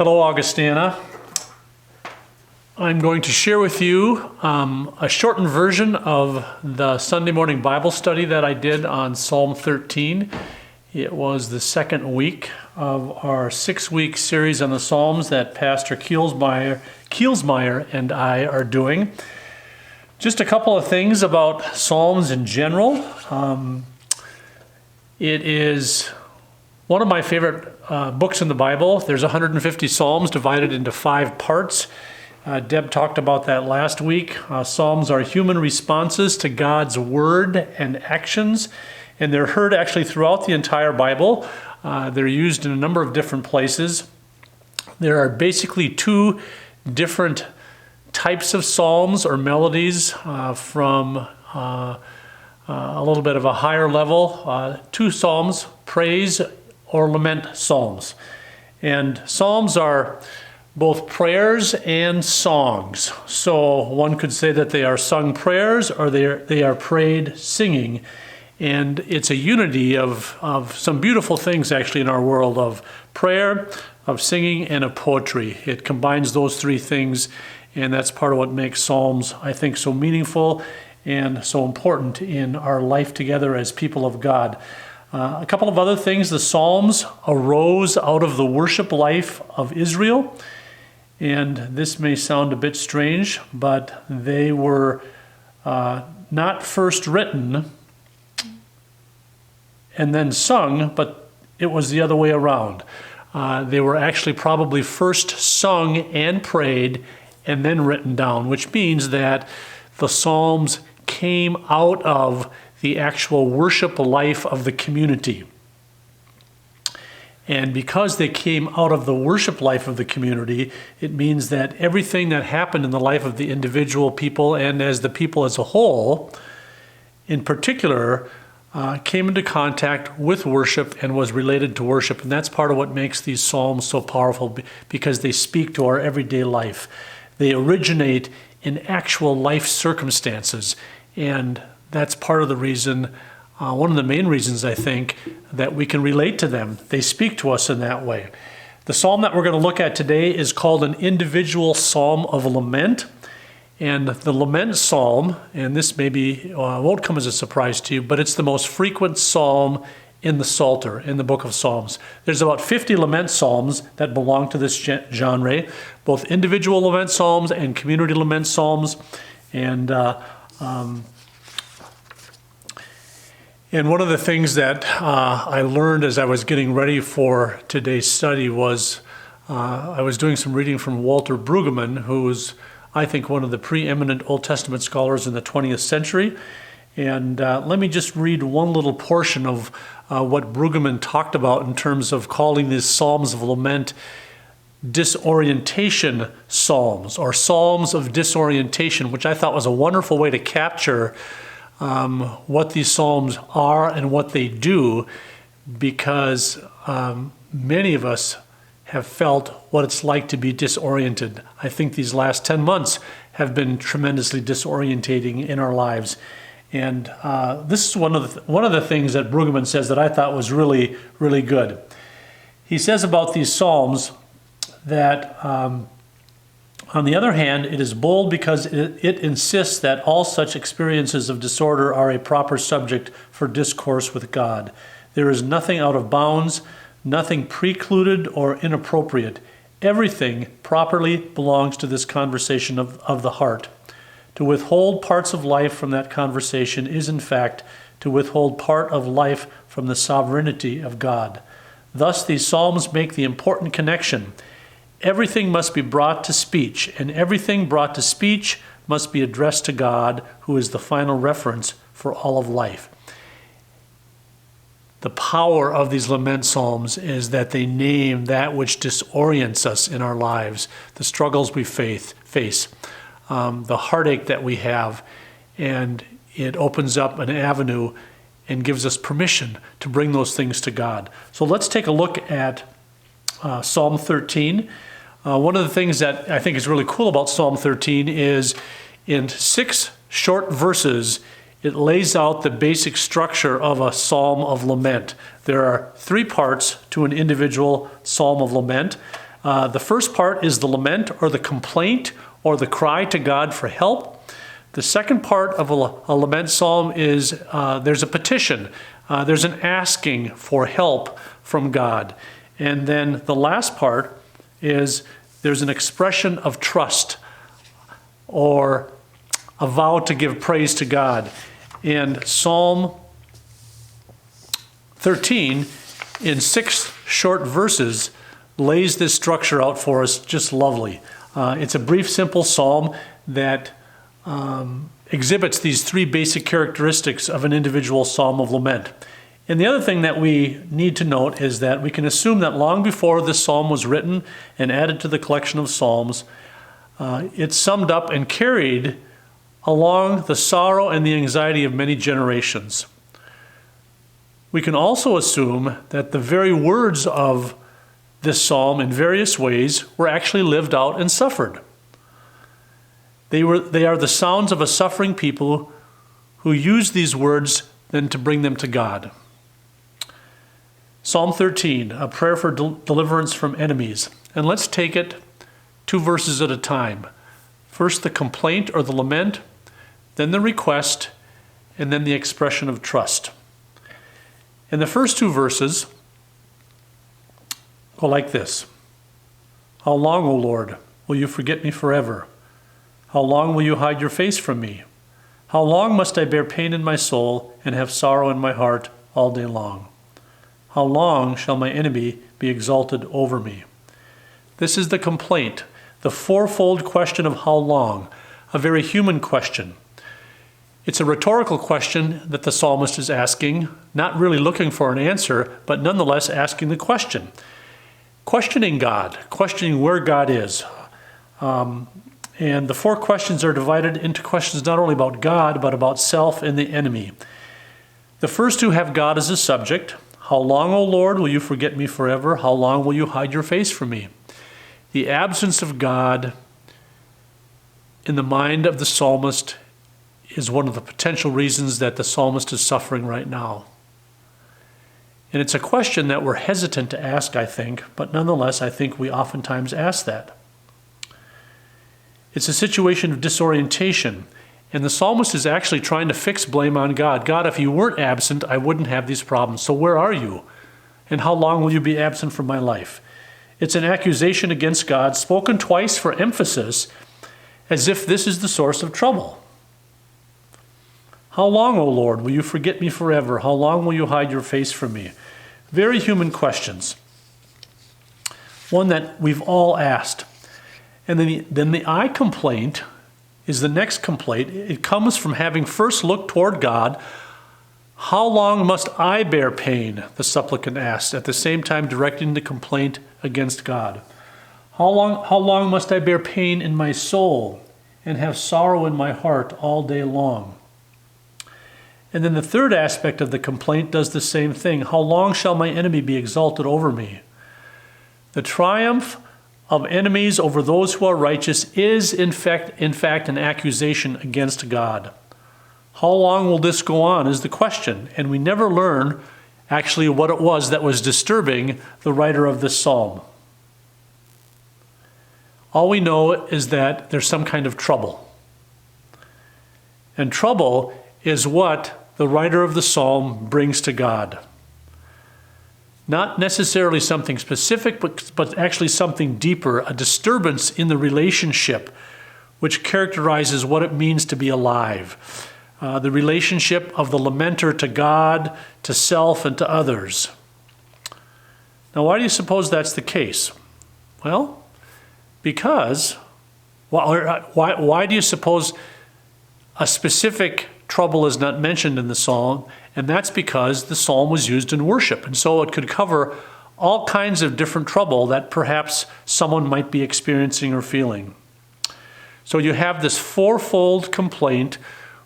Hello, Augustana. I'm going to share with you a shortened version of the Sunday morning Bible study that I did on Psalm 13. It was the second week of our 6-week series on the Psalms that Pastor Kielsmeyer and I are doing. Just a couple of things about Psalms in general. It is one of my favorite books in the Bible. There's 150 Psalms divided into 5 parts. Deb talked about that last week. Psalms are human responses to God's word and actions, and they're heard actually throughout the entire Bible. They're used in a number of different places. There are basically 2 different types of psalms or melodies from a little bit of a higher level. 2 psalms, praise or lament psalms. And psalms are both prayers and songs. So one could say that they are sung prayers or they are prayed singing. And it's a unity of some beautiful things actually in our world of prayer, of singing, and of poetry. It combines those 3 things, and that's part of what makes Psalms, I think, so meaningful and so important in our life together as people of God. A couple of other things. The Psalms arose out of the worship life of Israel. And this may sound a bit strange, but they were not first written and then sung, but it was the other way around. They were actually probably first sung and prayed and then written down, which means that the Psalms came out of the actual worship life of the community. And because they came out of the worship life of the community, it means that everything that happened in the life of the individual people and as the people as a whole, in particular, came into contact with worship and was related to worship. And that's part of what makes these Psalms so powerful, because they speak to our everyday life. They originate in actual life circumstances. And that's part of the reason, one of the main reasons, I think, that we can relate to them. They speak to us in that way. The psalm that we're going to look at today is called an individual psalm of lament. And the lament psalm, and this maybe won't come as a surprise to you, but it's the most frequent psalm in the Psalter, in the book of Psalms. There's about 50 lament psalms that belong to this genre, both individual lament psalms and community lament psalms. And one of the things that I learned as I was getting ready for today's study was I was doing some reading from Walter Brueggemann, who's, I think, one of the preeminent Old Testament scholars in the 20th century. And let me just read one little portion of what Brueggemann talked about in terms of calling these Psalms of Lament disorientation psalms, or psalms of disorientation, which I thought was a wonderful way to capture what these psalms are and what they do, because many of us have felt what it's like to be disoriented. I think these last 10 months have been tremendously disorientating in our lives. And this is one of the things that Brueggemann says that I thought was really, really good. He says about these psalms that on the other hand, it is bold because it insists that all such experiences of disorder are a proper subject for discourse with God. There is nothing out of bounds, nothing precluded or inappropriate. Everything properly belongs to this conversation of the heart. To withhold parts of life from that conversation is, in fact, to withhold part of life from the sovereignty of God. Thus, these psalms make the important connection. Everything must be brought to speech, and everything brought to speech must be addressed to God, who is the final reference for all of life. The power of these lament psalms is that they name that which disorients us in our lives, the struggles we face, the heartache that we have, and it opens up an avenue and gives us permission to bring those things to God. So let's take a look at Psalm 13. One of the things that I think is really cool about Psalm 13 is in 6 short verses, it lays out the basic structure of a psalm of lament. There are 3 parts to an individual psalm of lament. The first part is the lament or the complaint or the cry to God for help. The second part of a lament psalm is there's a petition. There's an asking for help from God. And then the last part is there's an expression of trust or a vow to give praise to God. And Psalm 13, in 6 short verses, lays this structure out for us just lovely. It's a brief, simple psalm that exhibits these 3 basic characteristics of an individual psalm of lament. And the other thing that we need to note is that we can assume that long before this psalm was written and added to the collection of psalms, it summed up and carried along the sorrow and the anxiety of many generations. We can also assume that the very words of this psalm in various ways were actually lived out and suffered. They are the sounds of a suffering people who use these words then to bring them to God. Psalm 13, a prayer for deliverance from enemies. And let's take it 2 verses at a time. First the complaint or the lament, then the request, and then the expression of trust. And the first 2 verses go like this. How long, O Lord, will you forget me forever? How long will you hide your face from me? How long must I bear pain in my soul and have sorrow in my heart all day long? How long shall my enemy be exalted over me? This is the complaint, the fourfold question of how long, a very human question. It's a rhetorical question that the psalmist is asking, not really looking for an answer, but nonetheless asking the question. Questioning God, questioning where God is. And the 4 questions are divided into questions not only about God, but about self and the enemy. The first 2 have God as a subject. How long, O Lord, will you forget me forever? How long will you hide your face from me? The absence of God in the mind of the psalmist is one of the potential reasons that the psalmist is suffering right now. And it's a question that we're hesitant to ask, I think, but nonetheless, I think we oftentimes ask that. It's a situation of disorientation, and the psalmist is actually trying to fix blame on God. God, if you weren't absent, I wouldn't have these problems. So where are you? And how long will you be absent from my life? It's an accusation against God, spoken twice for emphasis, as if this is the source of trouble. How long, O Lord, will you forget me forever? How long will you hide your face from me? Very human questions. One that we've all asked. And then the I complaint is the next complaint. It comes from having first looked toward God. How long must I bear pain? The supplicant asks, at the same time directing the complaint against God. How long must I bear pain in my soul and have sorrow in my heart all day long? And then the third aspect of the complaint does the same thing. How long shall my enemy be exalted over me? The triumph of enemies over those who are righteous is in fact an accusation against God. How long will this go on is the question, and we never learn actually what it was that was disturbing the writer of this psalm. All we know is that there's some kind of trouble. And trouble is what the writer of the psalm brings to God. Not necessarily something specific, but actually something deeper, a disturbance in the relationship which characterizes what it means to be alive. The relationship of the lamenter to God, to self, and to others. Now, why do you suppose that's the case? Well, because, why do you suppose a specific trouble is not mentioned in the psalm? And that's because the psalm was used in worship. And so it could cover all kinds of different trouble that perhaps someone might be experiencing or feeling. So you have this fourfold complaint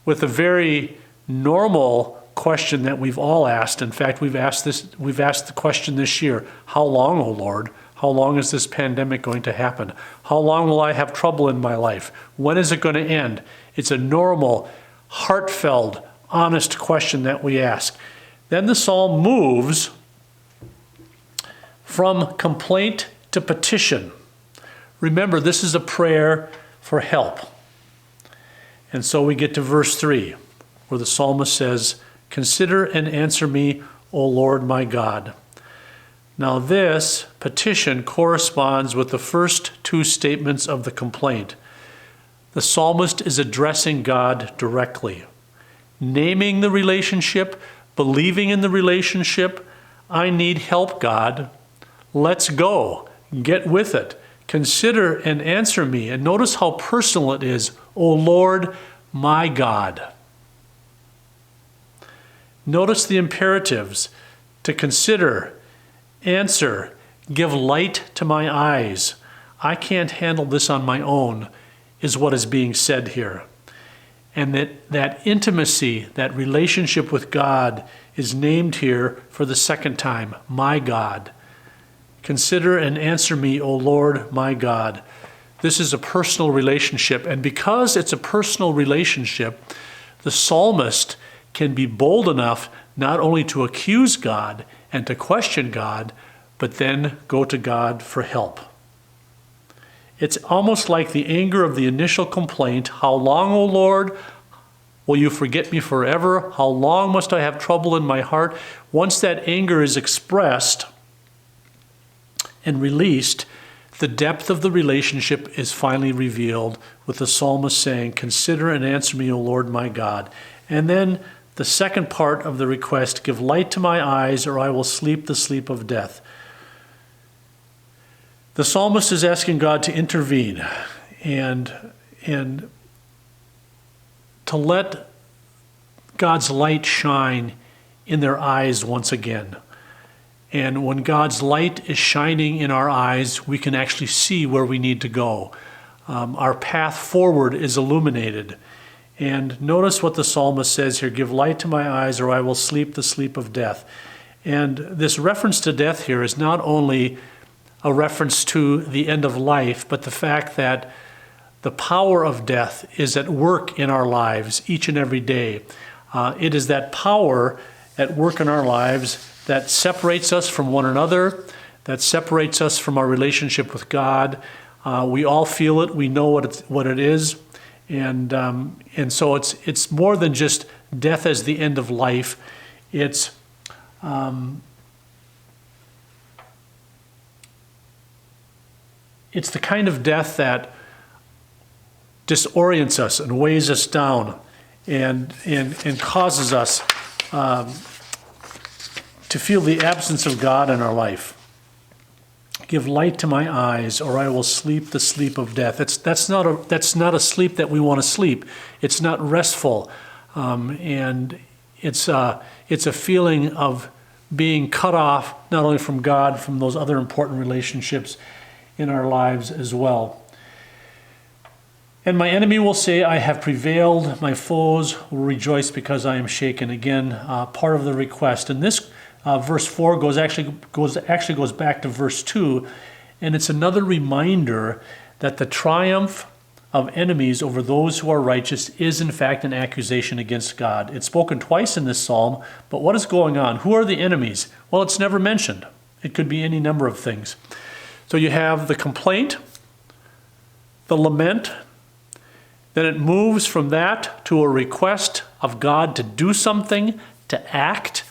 with a very normal question that we've all asked. In fact, we've asked the question this year, how long, O Lord? How long is this pandemic going to happen? How long will I have trouble in my life? When is it going to end? It's a normal, heartfelt, honest question that we ask. Then the psalm moves from complaint to petition. Remember, this is a prayer for help. And so we get to verse 3, where the psalmist says, "Consider and answer me, O Lord my God." Now this petition corresponds with the first two statements of the complaint. The psalmist is addressing God directly, naming the relationship, believing in the relationship. I need help, God. Let's go. Get with it. Consider and answer me. And notice how personal it is. O Lord, my God. Notice the imperatives: to consider, answer, give light to my eyes. I can't handle this on my own, is what is being said here. And that intimacy, that relationship with God is named here for the second time, my God. Consider and answer me, O Lord, my God. This is a personal relationship. And because it's a personal relationship, the psalmist can be bold enough not only to accuse God and to question God, but then go to God for help. It's almost like the anger of the initial complaint. How long, O Lord? Will you forget me forever? How long must I have trouble in my heart? Once that anger is expressed and released, the depth of the relationship is finally revealed, with the psalmist saying, "Consider and answer me, O Lord my God." And then the second part of the request, "Give light to my eyes, or I will sleep the sleep of death." The psalmist is asking God to intervene and to let God's light shine in their eyes once again. And when God's light is shining in our eyes, we can actually see where we need to go. Our path forward is illuminated. And notice what the psalmist says here: "Give light to my eyes, or I will sleep the sleep of death." And this reference to death here is not only a reference to the end of life, but the fact that the power of death is at work in our lives each and every day. It is that power at work in our lives that separates us from one another, that separates us from our relationship with God. We all feel it. We know what it is. And so it's more than just death as the end of life. It's the kind of death that disorients us and weighs us down and causes us to feel the absence of God in our life. "Give light to my eyes, or I will sleep the sleep of death." That's not a sleep that we want to sleep. It's not restful, and it's a feeling of being cut off not only from God, from those other important relationships in our lives as well. "And my enemy will say, I have prevailed. My foes will rejoice because I am shaken." Again, part of the request. And this verse 4 goes back to verse 2, and it's another reminder that the triumph of enemies over those who are righteous is in fact an accusation against God. It's spoken twice in this psalm, but what is going on? Who are the enemies? Well, it's never mentioned. It could be any number of things. So you have the complaint, the lament, then it moves from that to a request of God to do something, to act,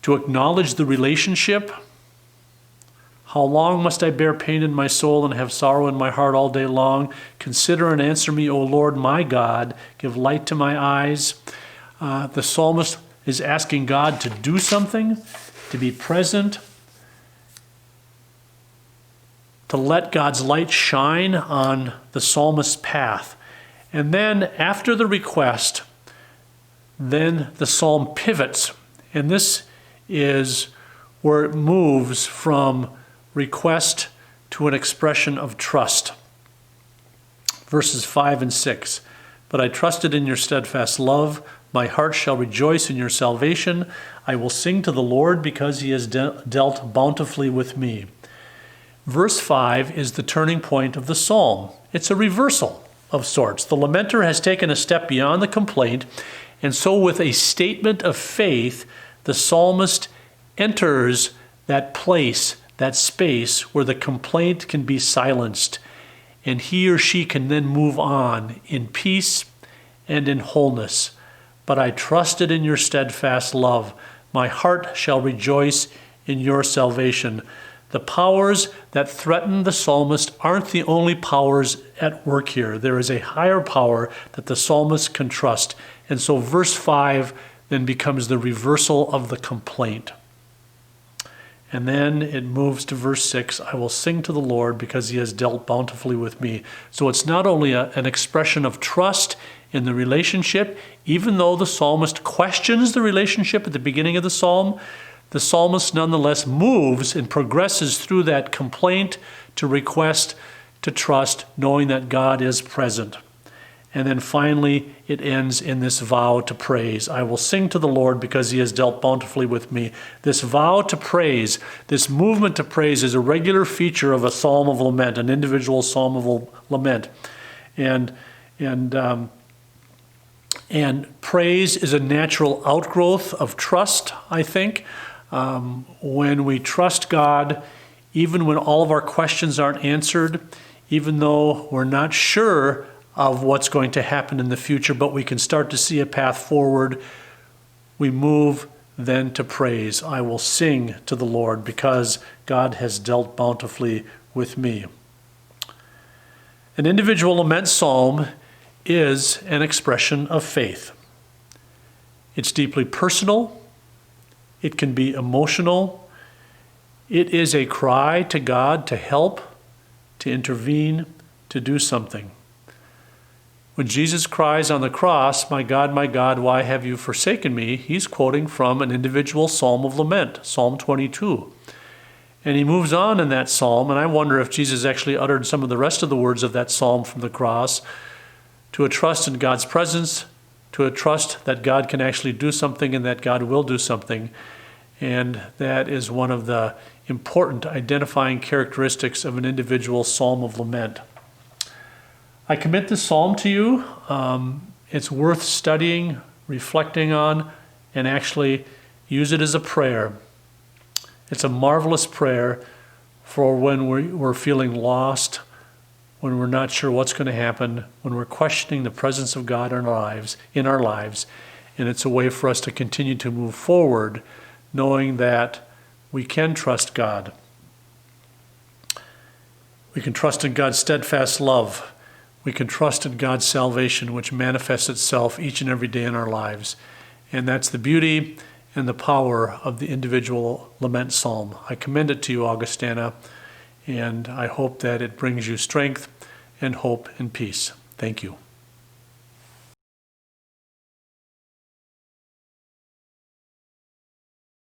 to acknowledge the relationship. "How long must I bear pain in my soul and have sorrow in my heart all day long? Consider and answer me, O Lord my God. Give light to my eyes." The psalmist is asking God to do something, to be present, to let God's light shine on the psalmist's path. And then after the request, then the psalm pivots. And this is where it moves from request to an expression of trust. Verses 5 and 6. "But I trusted in your steadfast love. My heart shall rejoice in your salvation. I will sing to the Lord because he has dealt bountifully with me." Verse 5 is the turning point of the psalm. It's a reversal of sorts. The lamenter has taken a step beyond the complaint, and so with a statement of faith, the psalmist enters that place, that space where the complaint can be silenced and he or she can then move on in peace and in wholeness. But I trusted in your steadfast love. My heart shall rejoice in your salvation. The powers that threaten the psalmist aren't the only powers at work here. There is a higher power that the psalmist can trust. And so verse 5 then becomes the reversal of the complaint. And then it moves to verse 6, I will sing to the Lord because he has dealt bountifully with me. So it's not only an expression of trust in the relationship, even though the psalmist questions the relationship at the beginning of the psalmist nonetheless moves and progresses through that complaint to request, to trust, knowing that God is present. And then finally, it ends in this vow to praise. I will sing to the Lord because he has dealt bountifully with me. This vow to praise, this movement to praise is a regular feature of a psalm of lament, an individual psalm of lament. And praise is a natural outgrowth of trust, I think. When we trust God, even when all of our questions aren't answered, even though we're not sure of what's going to happen in the future, but we can start to see a path forward, we move then to praise. I will sing to the Lord because God has dealt bountifully with me. An individual lament psalm is an expression of faith. It's deeply personal. It can be emotional. It is a cry to God to help, to intervene, to do something. When Jesus cries on the cross, my God, why have you forsaken me?" He's quoting from an individual psalm of lament, Psalm 22. And he moves on in that psalm, and I wonder if Jesus actually uttered some of the rest of the words of that psalm from the cross, to a trust in God's presence, to a trust that God can actually do something and that God will do something. And that is one of the important identifying characteristics of an individual psalm of lament. I commit this psalm to you. It's worth studying, reflecting on, and actually use it as a prayer. It's a marvelous prayer for when we're feeling lost, when we're not sure what's going to happen, when we're questioning the presence of God in our lives. And it's a way for us to continue to move forward, knowing that we can trust God. We can trust in God's steadfast love. We can trust in God's salvation, which manifests itself each and every day in our lives. And that's the beauty and the power of the individual lament psalm. I commend it to you, Augustana, and I hope that it brings you strength and hope and peace. Thank you.